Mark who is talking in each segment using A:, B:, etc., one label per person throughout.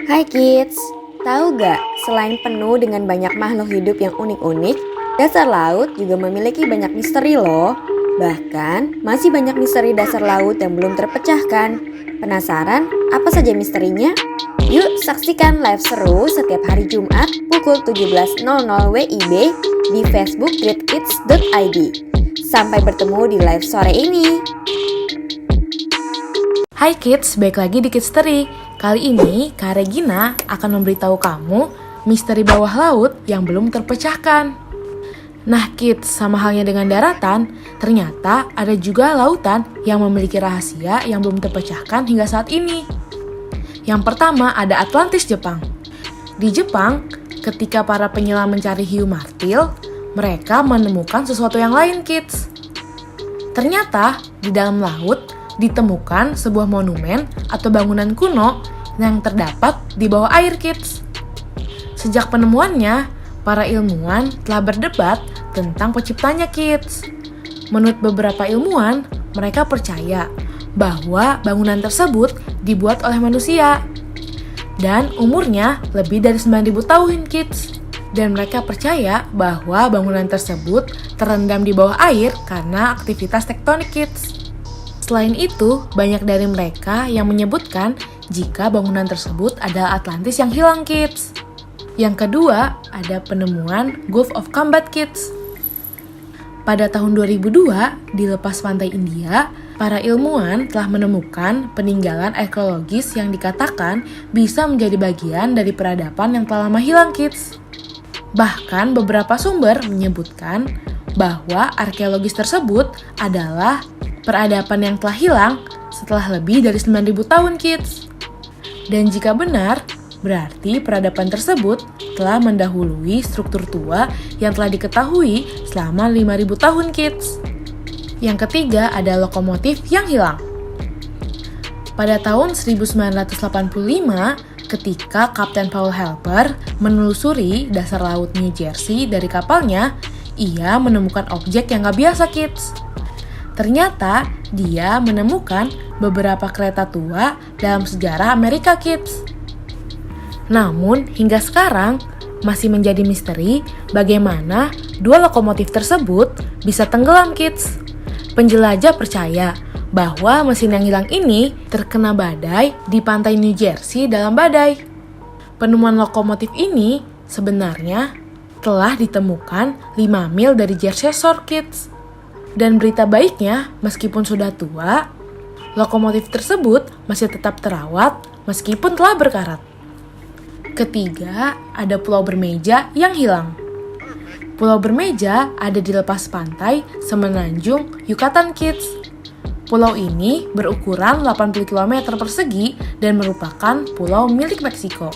A: Hai kids, tahu gak selain penuh dengan banyak makhluk hidup yang unik-unik, dasar laut juga memiliki banyak misteri loh. Bahkan masih banyak misteri dasar laut yang belum terpecahkan. Penasaran apa saja misterinya? Yuk saksikan live seru setiap hari Jumat pukul 17.00 WIB di Facebook greatkids.id. Sampai bertemu di live sore ini.
B: Hai kids, balik lagi di Kidstery. Kali ini Kak Regina akan memberitahu kamu misteri bawah laut yang belum terpecahkan. Nah kids, sama halnya dengan daratan, ternyata ada juga lautan yang memiliki rahasia yang belum terpecahkan hingga saat ini. Yang pertama ada Atlantis, Jepang. Di Jepang, ketika para penyelam mencari hiu martil, mereka menemukan sesuatu yang lain kids. Ternyata di dalam laut ditemukan sebuah monumen atau bangunan kuno yang terdapat di bawah air kids. Sejak penemuannya, para ilmuwan telah berdebat tentang penciptanya kids. Menurut beberapa ilmuwan, mereka percaya bahwa bangunan tersebut dibuat oleh manusia dan umurnya lebih dari 9.000 tahun kids. Dan mereka percaya bahwa bangunan tersebut terendam di bawah air karena aktivitas tektonik kids. Selain itu, banyak dari mereka yang menyebutkan jika bangunan tersebut adalah Atlantis yang hilang kids. Yang kedua, ada penemuan Gulf of Combat kids. Pada tahun 2002, di lepas pantai India, para ilmuwan telah menemukan peninggalan arkeologis yang dikatakan bisa menjadi bagian dari peradaban yang telah lama hilang kids. Bahkan beberapa sumber menyebutkan bahwa arkeologis tersebut adalah peradaban yang telah hilang setelah lebih dari 9.000 tahun kids. Dan jika benar, berarti peradaban tersebut telah mendahului struktur tua yang telah diketahui selama 5.000 tahun kids. Yang ketiga ada lokomotif yang hilang. Pada tahun 1985, ketika Kapten Paul Helper menelusuri dasar laut New Jersey dari kapalnya, ia menemukan objek yang gak biasa kids. Ternyata dia menemukan beberapa kereta tua dalam sejarah Amerika kids. Namun hingga sekarang masih menjadi misteri bagaimana dua lokomotif tersebut bisa tenggelam kids. Penjelajah percaya bahwa mesin yang hilang ini terkena badai di pantai New Jersey dalam badai. Penemuan lokomotif ini sebenarnya telah ditemukan 5 mil dari Jersey Shore kids. Dan berita baiknya, meskipun sudah tua, lokomotif tersebut masih tetap terawat meskipun telah berkarat. Ketiga, ada Pulau Bermeja yang hilang. Pulau Bermeja ada di lepas pantai semenanjung Yucatan kids. Pulau ini berukuran 80 km persegi dan merupakan pulau milik Meksiko.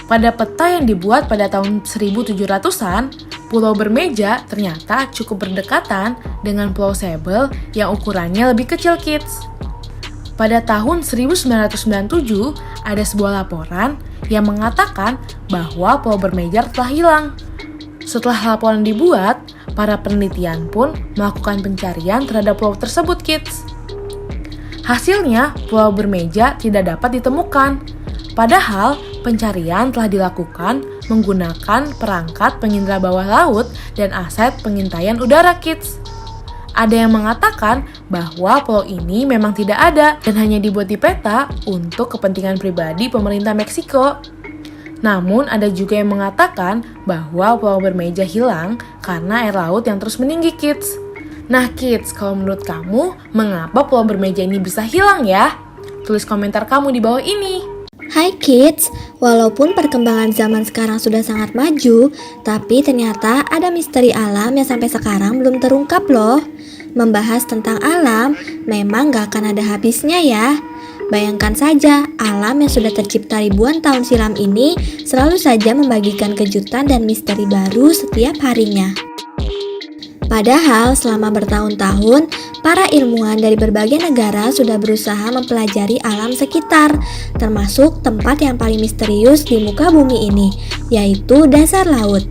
B: Pada peta yang dibuat pada tahun 1700-an, Pulau Bermeja ternyata cukup berdekatan dengan Pulau Sable yang ukurannya lebih kecil kids. Pada tahun 1997, ada sebuah laporan yang mengatakan bahwa Pulau Bermeja telah hilang. Setelah laporan dibuat, para penelitian pun melakukan pencarian terhadap pulau tersebut kids. Hasilnya, Pulau Bermeja tidak dapat ditemukan. Padahal, pencarian telah dilakukan menggunakan perangkat pengindra bawah laut dan aset pengintaian udara kids. Ada yang mengatakan bahwa pulau ini memang tidak ada dan hanya dibuat di peta untuk kepentingan pribadi pemerintah Meksiko. Namun ada juga yang mengatakan bahwa Pulau Bermeja hilang karena air laut yang terus meninggi kids. Nah kids, kalau menurut kamu, mengapa Pulau Bermeja ini bisa hilang ya? Tulis komentar kamu di bawah ini.
C: Hai kids, walaupun perkembangan zaman sekarang sudah sangat maju, tapi ternyata ada misteri alam yang sampai sekarang belum terungkap loh. Membahas tentang alam memang gak akan ada habisnya ya. Bayangkan saja, alam yang sudah tercipta ribuan tahun silam ini selalu saja membagikan kejutan dan misteri baru setiap harinya. Padahal selama bertahun-tahun, para ilmuwan dari berbagai negara sudah berusaha mempelajari alam sekitar, termasuk tempat yang paling misterius di muka bumi ini, yaitu dasar laut.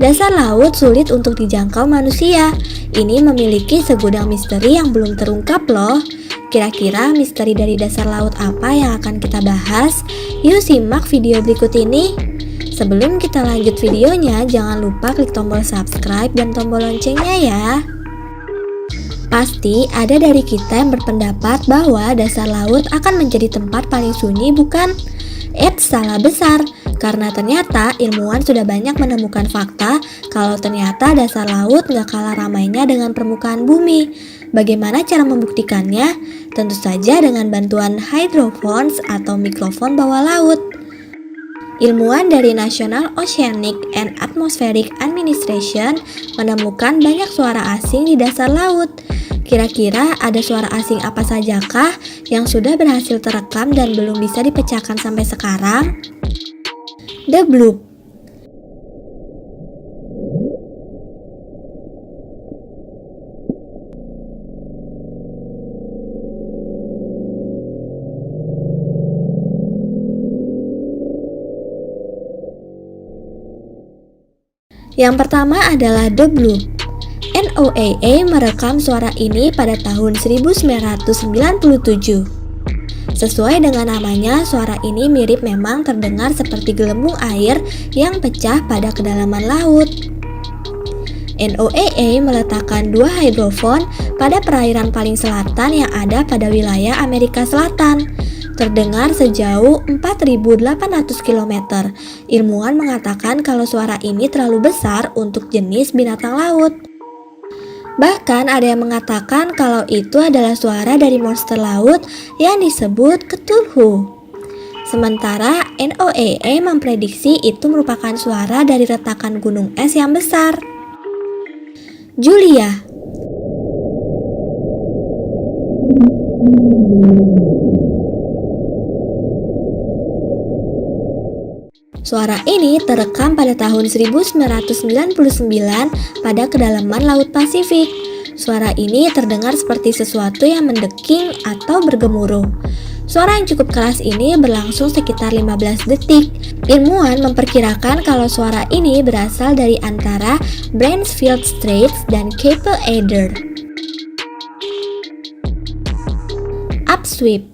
C: Dasar laut sulit untuk dijangkau manusia. Ini memiliki segudang misteri yang belum terungkap loh. Kira-kira misteri dari dasar laut apa yang akan kita bahas? Yuk simak video berikut ini. Sebelum kita lanjut videonya, jangan lupa klik tombol subscribe dan tombol loncengnya ya. Pasti ada dari kita yang berpendapat bahwa dasar laut akan menjadi tempat paling sunyi, bukan? Salah besar, karena ternyata ilmuwan sudah banyak menemukan fakta kalau ternyata dasar laut gak kalah ramainya dengan permukaan bumi. Bagaimana cara membuktikannya? Tentu saja dengan bantuan hydrophones atau mikrofon bawah laut. Ilmuwan dari National Oceanic and Atmospheric Administration menemukan banyak suara asing di dasar laut. Kira-kira ada suara asing apa sajakah yang sudah berhasil terekam dan belum bisa dipecahkan sampai sekarang? The Bloop. Yang pertama adalah The Bloop. NOAA merekam suara ini pada tahun 1997. Sesuai dengan namanya, suara ini mirip memang terdengar seperti gelembung air yang pecah pada kedalaman laut. NOAA meletakkan 2 hydrophone pada perairan paling selatan yang ada pada wilayah Amerika Selatan. Terdengar sejauh 4.800 km. Ilmuwan mengatakan kalau suara ini terlalu besar untuk jenis binatang laut. Bahkan ada yang mengatakan kalau itu adalah suara dari monster laut yang disebut Cthulhu. Sementara NOAA memprediksi itu merupakan suara dari retakan gunung es yang besar. Julia. Suara ini terekam pada tahun 1999 pada kedalaman Laut Pasifik. Suara ini terdengar seperti sesuatu yang mendeking atau bergemuruh. Suara yang cukup keras ini berlangsung sekitar 15 detik. Ilmuwan memperkirakan kalau suara ini berasal dari antara Bransfield Straits dan Cape Adder. Upsweep.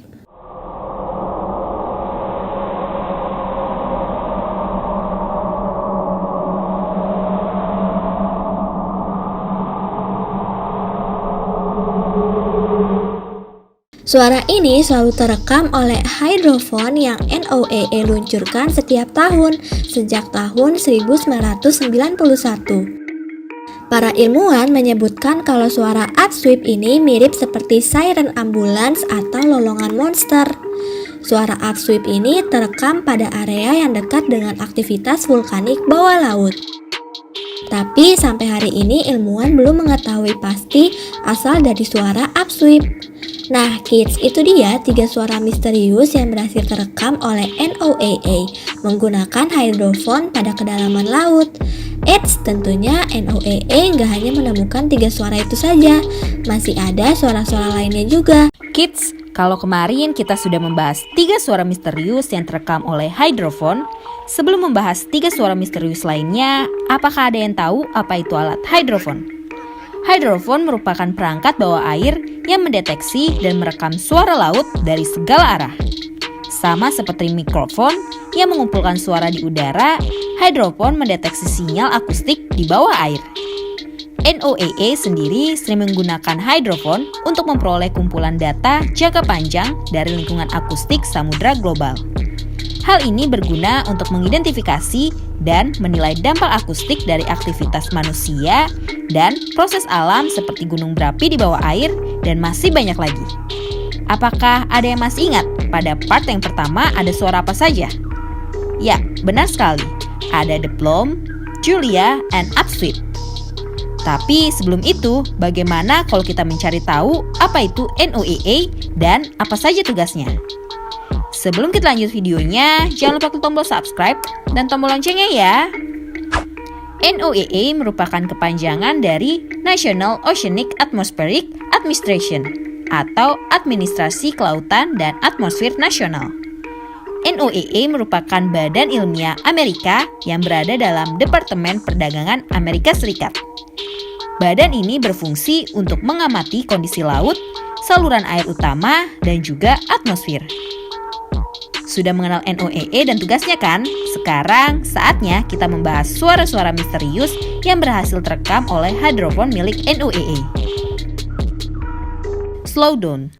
C: Suara ini selalu terekam oleh hydrophone yang NOAA luncurkan setiap tahun sejak tahun 1991. Para ilmuwan menyebutkan kalau suara upsweep ini mirip seperti siren ambulans atau lolongan monster. Suara upsweep ini terekam pada area yang dekat dengan aktivitas vulkanik bawah laut. Tapi sampai hari ini ilmuwan belum mengetahui pasti asal dari suara upsweep. Nah kids, itu dia 3 suara misterius yang berhasil terekam oleh NOAA menggunakan hydrophone pada kedalaman laut. Tentunya NOAA nggak hanya menemukan 3 suara itu saja, masih ada suara-suara lainnya juga.
D: Kids, kalau kemarin kita sudah membahas 3 suara misterius yang terekam oleh hydrophone, sebelum membahas 3 suara misterius lainnya, apakah ada yang tahu apa itu alat hydrophone? Hydrophone merupakan perangkat bawah air yang mendeteksi dan merekam suara laut dari segala arah. Sama seperti mikrofon yang mengumpulkan suara di udara, hydrophone mendeteksi sinyal akustik di bawah air. NOAA sendiri sering menggunakan hydrophone untuk memperoleh kumpulan data jangka panjang dari lingkungan akustik samudra global. Hal ini berguna untuk mengidentifikasi dan menilai dampak akustik dari aktivitas manusia dan proses alam seperti gunung berapi di bawah air dan masih banyak lagi. Apakah ada yang masih ingat pada part yang pertama ada suara apa saja? Ya, benar sekali. Ada the bloom, Julia, and upsweep. Tapi sebelum itu, bagaimana kalau kita mencari tahu apa itu NOAA dan apa saja tugasnya? Sebelum kita lanjut videonya, jangan lupa klik tombol subscribe dan tombol loncengnya ya. NOAA merupakan kepanjangan dari National Oceanic Atmospheric Administration atau Administrasi Kelautan dan Atmosfer Nasional. NOAA merupakan badan ilmiah Amerika yang berada dalam Departemen Perdagangan Amerika Serikat. Badan ini berfungsi untuk mengamati kondisi laut saluran air utama, dan juga atmosfer. Sudah mengenal NOAA dan tugasnya kan? Sekarang saatnya kita membahas suara-suara misterius yang berhasil terekam oleh hydrophone milik NOAA. Slow down.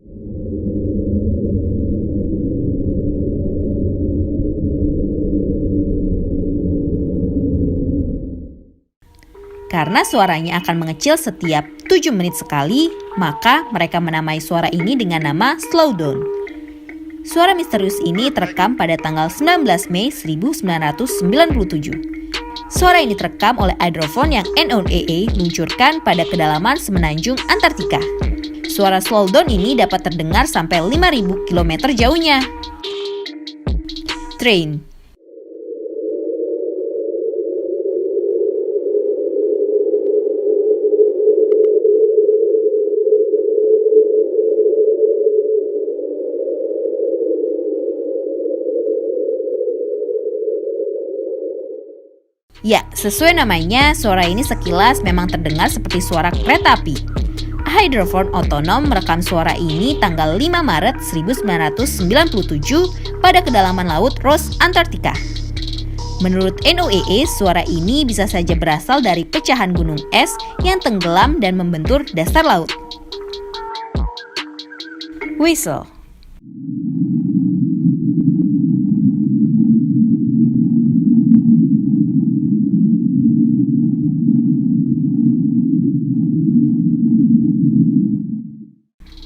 D: Karena suaranya akan mengecil setiap 7 menit sekali, maka mereka menamai suara ini dengan nama slow down. Suara misterius ini terekam pada tanggal 19 Mei 1997. Suara ini terekam oleh hydrophone yang NOAA luncurkan pada kedalaman semenanjung Antartika. Suara slow down ini dapat terdengar sampai 5.000 km jauhnya. Train. Ya, sesuai namanya, suara ini sekilas memang terdengar seperti suara kereta api. Hydrophone otonom merekam suara ini tanggal 5 Maret 1997 pada kedalaman laut Ross, Antartika. Menurut NOAA, suara ini bisa saja berasal dari pecahan gunung es yang tenggelam dan membentur dasar laut. Whistle.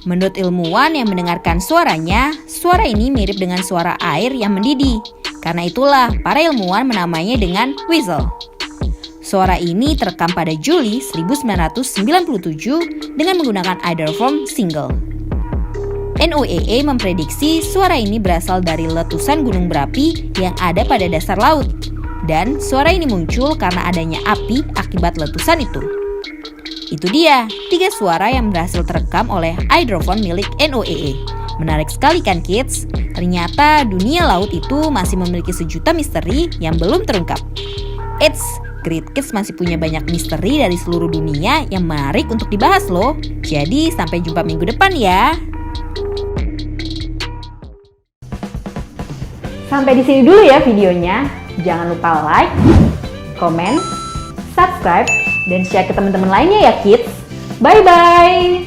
D: Menurut ilmuwan yang mendengarkan suaranya, suara ini mirip dengan suara air yang mendidih. Karena itulah para ilmuwan menamainya dengan whistle. Suara ini terekam pada Juli 1997 dengan menggunakan hydrophone single. NOAA memprediksi suara ini berasal dari letusan gunung berapi yang ada pada dasar laut. Dan suara ini muncul karena adanya api akibat letusan itu. Itu dia, 3 suara yang berhasil terekam oleh hydrophone milik NOAA. Menarik sekali kan kids? Ternyata dunia laut itu masih memiliki sejuta misteri yang belum terungkap. Eits, Great Kids masih punya banyak misteri dari seluruh dunia yang menarik untuk dibahas loh. Jadi sampai jumpa minggu depan ya.
E: Sampai di sini dulu ya videonya. Jangan lupa like, comment, subscribe, dan share ke teman-teman lainnya ya kids. Bye-bye!